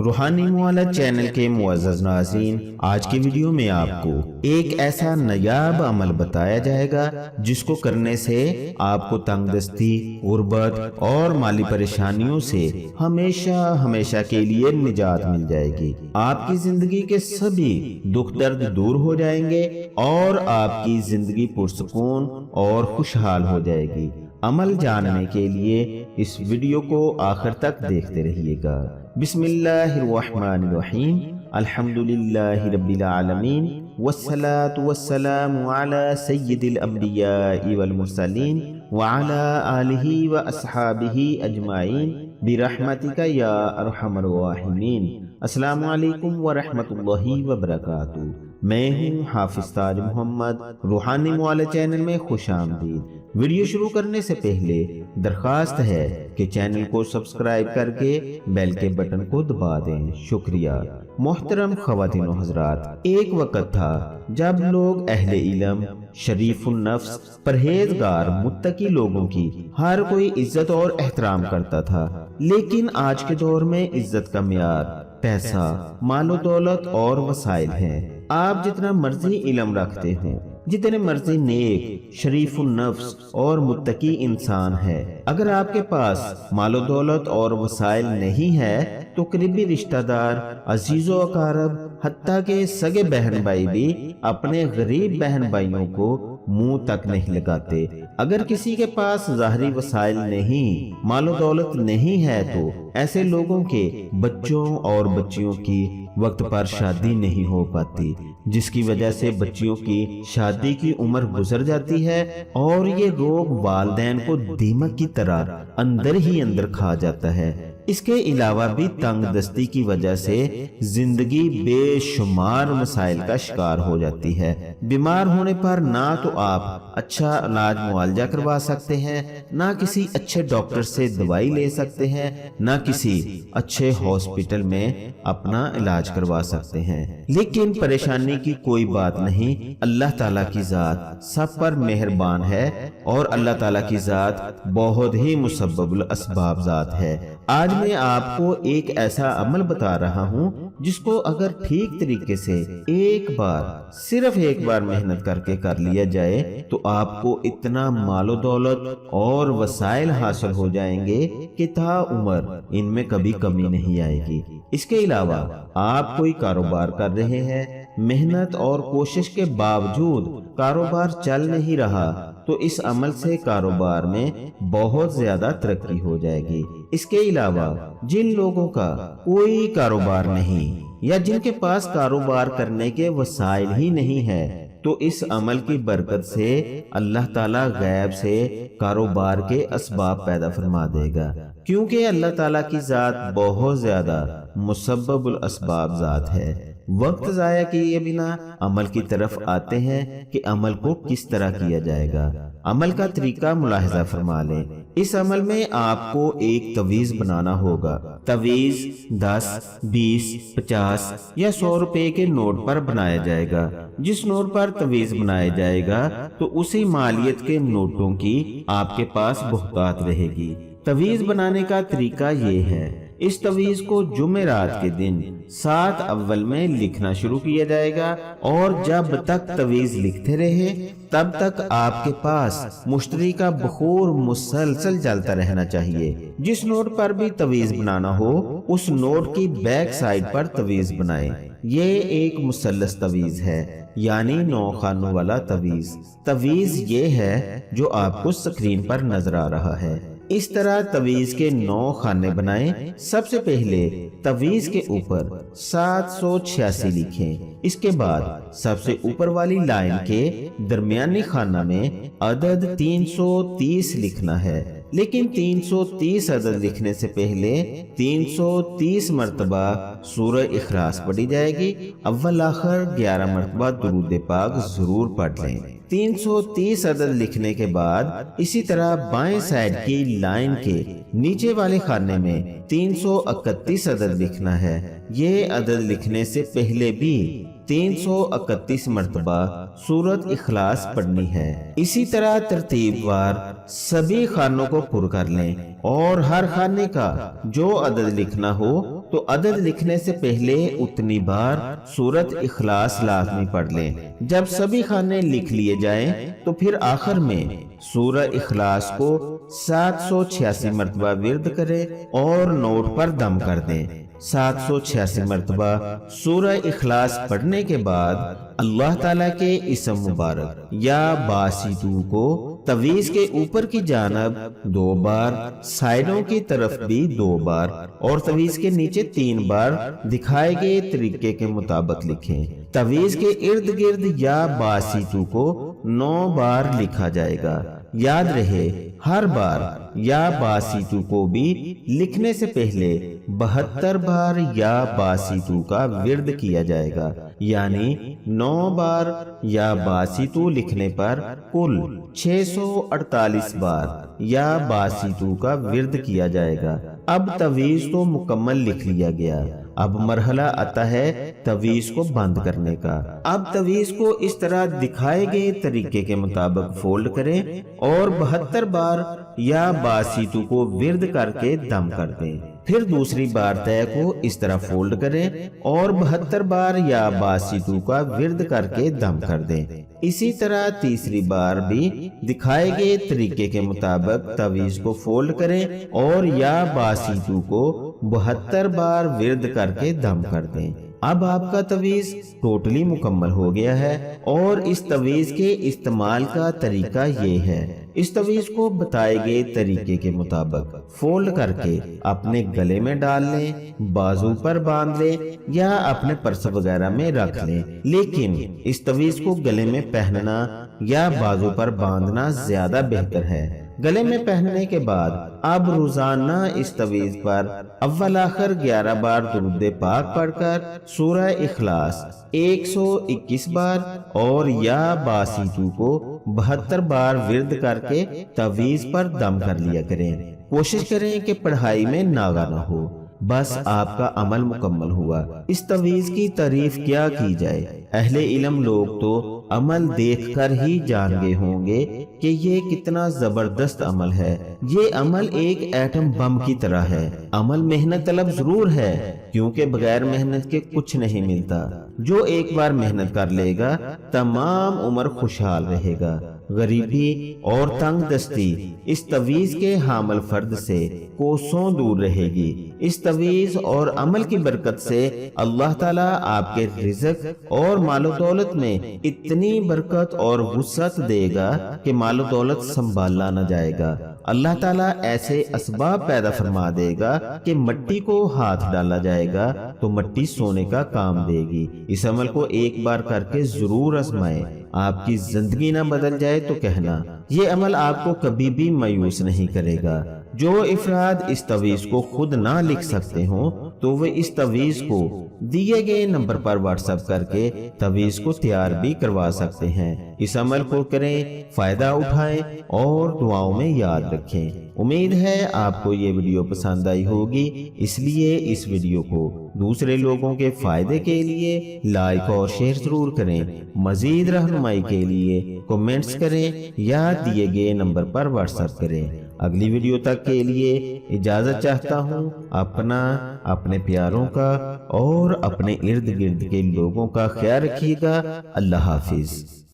روحانی معالج چینل کے معزز ناظرین، آج کی ویڈیو میں آپ کو ایک ایسا نایاب عمل بتایا جائے گا جس کو کرنے سے آپ کو تنگ دستی، غربت اور مالی پریشانیوں سے ہمیشہ کے لیے نجات مل جائے گی۔ آپ کی زندگی کے سبھی دکھ درد دور ہو جائیں گے اور آپ کی زندگی پرسکون اور خوشحال ہو جائے گی۔ عمل جاننے کے لیے اس ویڈیو کو آخر تک دیکھتے رہیے گا۔ بسم اللہ الرحمن الرحیم، الحمدللہ رب العالمین، والصلاة والسلام علی سید الانبیاء والمرسلین وعلی آلہ واصحابہ اجمعین برحمتک یا ارحم الراحمین۔ السلام علیکم ورحمۃ اللہ وبرکاتہ۔ میں ہوں حافظ تاج محمد، روحانی معالج چینل میں خوش آمدید۔ ویڈیو شروع کرنے سے پہلے درخواست ہے کہ چینل کو سبسکرائب کر کے بیل کے بٹن کو دبا دیں۔ شکریہ۔ محترم خواتین و حضرات، ایک وقت تھا جب لوگ اہل علم، شریف النفس، پرہیزگار، متقی لوگوں کی ہر کوئی عزت اور احترام کرتا تھا، لیکن آج کے دور میں عزت کا معیار پیسہ، مال و دولت اور وسائل ہیں۔ آپ جتنا مرضی علم رکھتے ہیں، جتنے مرضی نیک، شریف النفس اور متقی انسان ہے، اگر آپ کے پاس مال و دولت اور وسائل نہیں ہے تو قریبی رشتہ دار، عزیز و اقارب، حتیٰ کہ سگے بہن بھائی بھی اپنے غریب بہن بھائیوں کو منہ تک نہیں لگاتے۔ اگر کسی کے پاس ظاہری وسائل نہیں، مال و دولت نہیں ہے تو ایسے لوگوں کے بچوں اور بچیوں کی وقت پر شادی نہیں ہو پاتی، جس کی وجہ سے بچیوں کی شادی کی عمر گزر جاتی ہے اور یہ روگ والدین کو دیمک کی طرح اندر ہی اندر کھا جاتا ہے۔ اس کے علاوہ بھی تنگ دستی کی وجہ سے زندگی بے شمار مسائل کا شکار ہو جاتی ہے۔ بیمار ہونے پر نہ تو آپ اچھا علاج معالجہ کروا سکتے ہیں، نہ کسی اچھے ڈاکٹر سے دوائی لے سکتے ہیں، نہ کسی اچھے ہاسپٹل میں اپنا علاج کروا سکتے ہیں۔ لیکن پریشانی کی کوئی بات نہیں، اللہ تعالیٰ کی ذات سب پر مہربان ہے اور اللہ تعالیٰ کی ذات بہت ہی مسبب الاسباب ذات ہے۔ آج میں آپ کو ایک ایسا عمل بتا رہا ہوں جس کو اگر ٹھیک طریقے سے صرف ایک بار محنت کر کے کر لیا جائے تو آپ کو اتنا مال و دولت اور وسائل حاصل ہو جائیں گے کہ تا عمر ان میں کبھی کمی نہیں آئے گی۔ اس کے علاوہ آپ کوئی کاروبار کر رہے ہیں، محنت اور کوشش کے باوجود کاروبار چل نہیں رہا تو اس عمل سے کاروبار میں بہت زیادہ ترقی ہو جائے گی۔ اس کے علاوہ جن لوگوں کا کوئی کاروبار نہیں یا جن کے پاس کاروبار کرنے کے وسائل ہی نہیں ہے تو اس عمل کی برکت سے اللہ تعالیٰ غیب سے کاروبار کے اسباب پیدا فرما دے گا، کیونکہ اللہ تعالیٰ کی ذات بہت زیادہ مسبب الاسباب ذات ہے۔ وقت ضائع کیے بنا عمل کی طرف آتے ہیں کہ عمل کو کس طرح کیا جائے گا۔ عمل کا طریقہ ملاحظہ فرما لیں۔ اس عمل میں آپ کو ایک تعویذ بنانا ہوگا۔ تعویذ 10، 20، 50 یا 100 روپے کے نوٹ پر بنایا جائے گا۔ جس نوٹ پر تعویذ بنایا جائے گا تو اسی مالیت کے نوٹوں کی آپ کے پاس بہتات رہے گی۔ تعویذ بنانے کا طریقہ یہ ہے، اس تعویذ کو جمعرات کے دن 7 اول میں لکھنا شروع کیا جائے گا اور جب تک تعویذ لکھتے رہے تب تک آپ کے پاس مشتری کا بخور مسلسل چلتا رہنا چاہیے۔ جس نوٹ پر بھی تعویذ بنانا ہو اس نوٹ کی بیک سائڈ پر تعویذ بنائیں۔ یہ ایک مثلث تعویذ ہے، یعنی 9 خانوں والا تعویذ۔ تعویذ یہ ہے جو آپ کو سکرین پر نظر آ رہا ہے۔ اس طرح تعویذ کے 9 خانے بنائیں۔ سب سے پہلے تعویذ کے اوپر 786 لکھیں۔ اس کے بعد سب سے اوپر والی لائن کے درمیانی خانہ میں عدد 330 لکھنا ہے، لیکن 330 عدد لکھنے سے پہلے 330 مرتبہ سورہ اخلاص پڑھی جائے گی۔ اول آخر 11 مرتبہ درود پاک ضرور پڑھ لیں۔ 330 عدد لکھنے کے بعد اسی طرح بائیں سائڈ کی لائن کے نیچے والے خانے میں 331 عدد لکھنا ہے۔ یہ عدد لکھنے سے پہلے بھی 331 مرتبہ سورۃ اخلاص پڑھنی ہے۔ اسی طرح ترتیب وار سبھی خانوں کو پر کر لیں اور ہر خانے کا جو عدد لکھنا ہو تو عدد لکھنے سے پہلے اتنی بار سورت اخلاص لازمی پڑھ لیں۔ جب سبھی خانے لکھ لیے جائیں تو پھر آخر میں سورہ اخلاص کو 786 مرتبہ ورد کریں اور نوٹ پر دم کر دیں۔ 786 مرتبہ سورہ اخلاص پڑھنے کے بعد اللہ تعالیٰ کے اسم مبارک یا باسطو کو تویز کے اوپر کی جانب 2 بار، سائڈوں کی طرف بھی 2 بار اور تویز کے نیچے 3 بار دکھائے گئے طریقے کے مطابق لکھیں۔ تویز کے ارد گرد یا باسطو کو 9 بار لکھا جائے گا۔ یاد رہے ہر بار یا باسطو کو بھی لکھنے سے پہلے 72 بار یا باسطو کا ورد کیا جائے گا، یعنی 9 بار یا باسطو لکھنے پر کل 648 بار یا باسطو کا ورد کیا جائے گا۔ اب تویز تو مکمل لکھ لیا گیا، اب مرحلہ آتا ہے تویز کو بند کرنے کا۔ اب تویز کو اس طرح دکھائے گئے طریقے کے مطابق فولڈ کریں اور 72 بار یا باسطو کو ورد کر کے دم کر دیں۔ پھر دوسری بار تہ کو اس طرح فولڈ کریں اور 72 بار یا باسطو کا ورد کر کے دم کر دیں۔ اسی طرح تیسری بار بھی دکھائے گئے طریقے کے مطابق تویز کو فولڈ کریں اور یا باسطو کو 72 بار ورد کر کے دم کر دیں۔ اب آپ کا تویز ٹوٹلی مکمل ہو گیا ہے اور اس تویز کے استعمال کا طریقہ یہ ہے۔ اس تویز کو بتائے گئے طریقے کے مطابق فولڈ کر کے اپنے گلے میں ڈال لیں، بازو پر باندھ لیں یا اپنے پرس وغیرہ میں رکھ لیں، لیکن اس تویز کو گلے میں پہننا یا بازو پر باندھنا زیادہ بہتر ہے۔ گلے میں پہننے کے بعد اب روزانہ اس تویز پر اول آخر 11 بار درود پاک پڑھ کر سورہ اخلاص 121 بار اور یا باسطو کو 72 بار ورد کر کے تویز پر دم کر لیا کریں۔ کوشش کریں کہ پڑھائی میں ناغہ نہ ہو، بس آپ کا عمل مکمل ہوا۔ اس تویز کی تعریف کیا کی جائے، اہل علم لوگ تو عمل دیکھ کر ہی جان گئے ہوں گے کہ یہ کتنا زبردست عمل ہے۔ یہ عمل ایک ایٹم بم کی طرح ہے۔ عمل محنت طلب ضرور ہے، کیونکہ بغیر محنت کے کچھ نہیں ملتا۔ جو ایک بار محنت کر لے گا تمام عمر خوشحال رہے گا۔ غریبی اور تنگ دستی اس تویز کے حامل فرد سے کوسوں دور رہے گی۔ اس تویز اور عمل کی برکت سے اللہ تعالیٰ آپ کے رزق اور مال و دولت میں اتنی برکت اور وسعت دے گا کہ مال و دولت سنبھالا نہ جائے گا۔ اللہ تعالیٰ ایسے اسباب پیدا فرما دے گا کہ مٹی کو ہاتھ ڈالا جائے گا تو مٹی سونے کا کام دے گی۔ اس عمل کو ایک بار کر کے ضرور آزمائیں۔ آپ کی زندگی نہ بدل جائے تو کہنا۔ یہ عمل آپ کو کبھی بھی مایوس نہیں کرے گا۔ جو افراد اس تویز کو خود نہ لکھ سکتے ہوں تو وہ اس تویز کو دیے گئے نمبر پر واٹس ایپ کر کے تویز کو تیار بھی کروا سکتے ہیں۔ اس عمل کو کریں، فائدہ اٹھائیں اور دعاؤں میں یاد رکھیں۔ امید ہے آپ کو یہ ویڈیو پسند آئی ہوگی، اس لیے اس ویڈیو کو دوسرے لوگوں کے فائدے کے لیے لائک اور شیئر ضرور کریں۔ مزید رہنمائی کے لیے کمنٹس کریں یا دیے گئے نمبر پر واٹس ایپ کریں۔ اگلی ویڈیو تک کے لیے اجازت چاہتا ہوں۔ اپنا، اپنے پیاروں کا اور اپنے ارد گرد کے لوگوں کا خیال رکھیے گا۔ اللہ حافظ۔